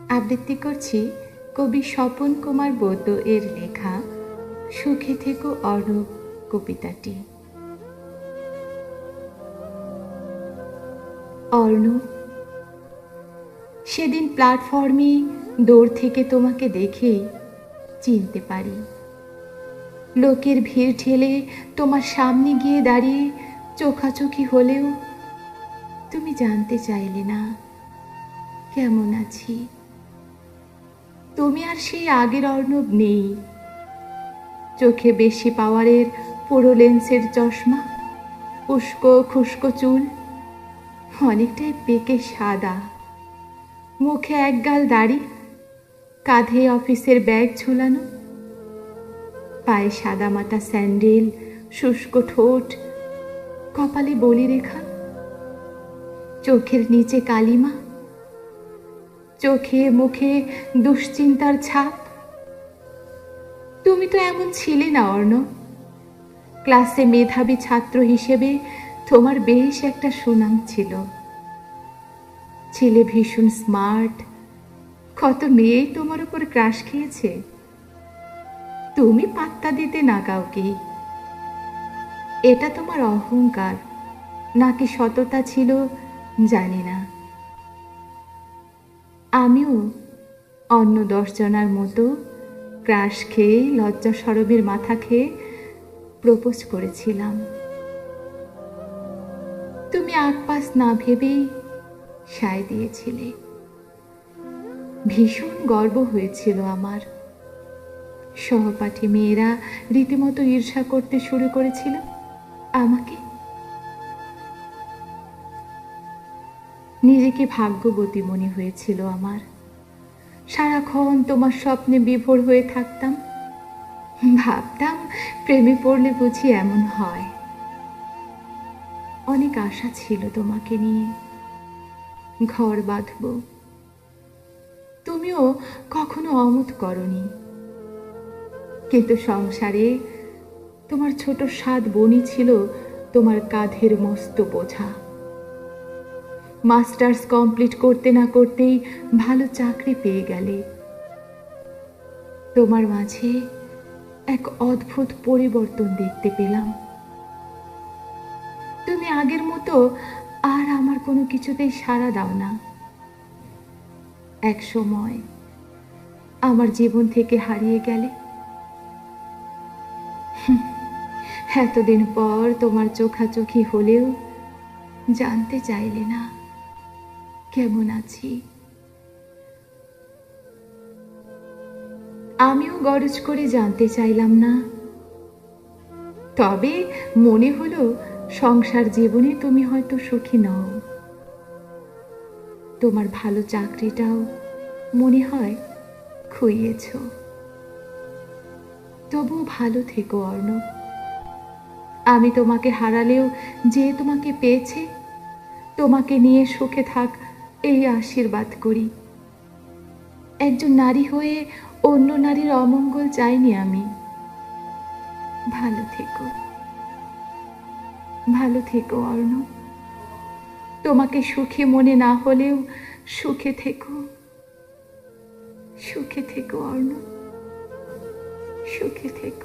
আবৃত্তি করছি কবি স্বপন কুমার বৈদ্য এর লেখা সুখে থেকো অর্ণব কবিতাটি। অর্ণব, সেদিন প্ল্যাটফর্মে দূর থেকে তোমাকে দেখে চিনতে পারি। লোকের ভিড় ঠেলে তোমার সামনে গিয়ে দাঁড়িয়ে চোখাচোখি হলেও তুমি জানতে চাইলে না কেমন আছি। তুমি আর সেই আগের অর্ণব নেই। চোখে বেশি পাওয়ারের পুরো লেন্সের চশমা, উস্কো খুস্কো চুল, অনেকটাই পেকে সাদা, মুখে একগাল দাড়ি, কাঁধে অফিসের ব্যাগ ঝুলানো, পায়ে সাদামাটা স্যান্ডেল, শুষ্ক ঠোঁট, কপালে বলি রেখা, চোখের নিচে কালিমা, চোখে মুখে দুশ্চিন্তার ছাপ। তুমি তো এমন ছিলে না অর্ণব। ক্লাসে মেধাবী ছাত্র হিসেবে তোমার বেশ একটা সুনাম ছিল। ছিলে ভীষণ স্মার্ট, কত মেয়েই তোমার উপর ক্রাশ খেয়েছে। তুমি পাত্তা দিতে না কাউকেই। এটা তোমার অহংকার নাকি সততা ছিল জানি না। আমিও অন্য 10 জনার মতো ক্রাশ খেয়ে লজ্জা সরমের মাথা খেয়ে প্রপোজ করেছিলাম। তুমি আকপাস না ভেবেই সায় দিয়েছিলে। ভীষণ গর্ব হয়েছিল আমার। সহপাঠী মেয়েরা রীতিমতো ঈর্ষা করতে শুরু করেছিল আমাকে। নিজেকে ভাগ্যবতী মনে হয়েছিল আমার। সারাক্ষণ তোমার স্বপ্নে বিভোর হয়ে থাকতাম। ভাবতাম প্রেমে পড়লে বুঝি এমন হয়। অনেক আশা ছিল তোমাকে নিয়ে, ঘর বাঁধব। তুমিও কখনো অমত করনি। কিন্তু সংসারে তোমার ছোট 7 বোনই ছিল তোমার কাঁধের মস্ত বোঝা। মাস্টার্স কমপ্লিট করতে না করতেই ভালো চাকরি পেয়ে গেলে। তোমার মাঝে এক অদ্ভুত পরিবর্তন দেখতে পেলাম। তুমি আগের মতো আর আমার কোনো কিছুতেই সাড়া দাও না। এক সময় আমার জীবন থেকে হারিয়ে গেলে। এতদিন পর তোমার চোখাচোখি হলেও জানতে চাইলে না কেমন আছি। আমিও গরজ করে জানতে চাইলাম না। তবে মনে হলো সংসার জীবনে তুমি হয়তো সুখী নও। তোমার ভালো চাকরিটাও মনে হয় খুইয়েছ। তবু ভালো থেকো অর্ণব। আমি তোমাকে হারালেও যে তোমাকে পেয়েছে তোমাকে নিয়ে সুখে থাক এই আশীর্বাদ করি। একজন নারী হয়ে অন্য নারীর অমঙ্গল চাইনি আমি। ভালো থেকো, ভালো থেকো অর্ণব। তোমাকে সুখী মনে না হলেও সুখে থেকো, সুখে থেকো অর্ণব, সুখে থেকো।